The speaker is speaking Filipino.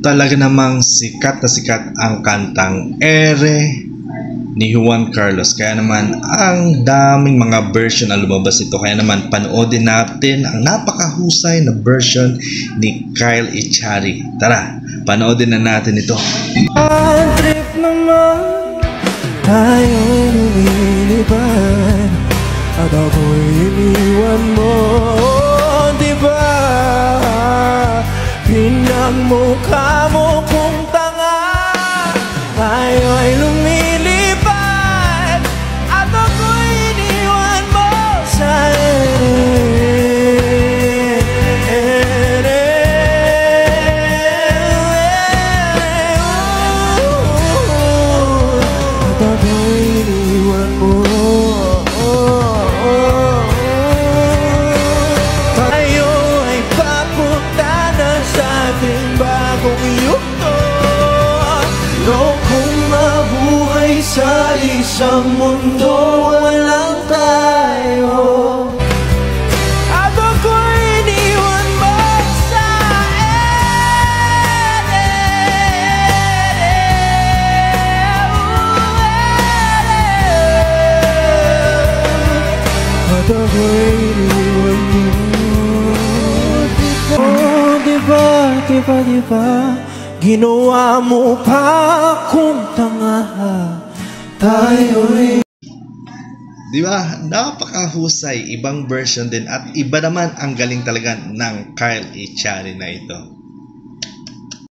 Talaga namang sikat na sikat ang kantang Ere ni Juan Carlos. Kaya naman ang daming mga version na lumabas ito. Kaya naman panoodin natin ang napakahusay na version ni Kyle Echari. Tara, panoodin na natin ito. Ang trip naman, tayo'y lumilipad at ako'y iniwan mo, diba? Pinagmukha mo kung tanga. Tayo'y lumilipad at ako'y iniwan mo sa sa isang mundo walang tayo at ako'y iniwan mo sa at ako'y iniwan mo. Oh, diba ginawa mo pa akong tanga. Di ba? Napakahusay, ibang version din at iba naman ang galing talaga ng Kyle Echari na ito.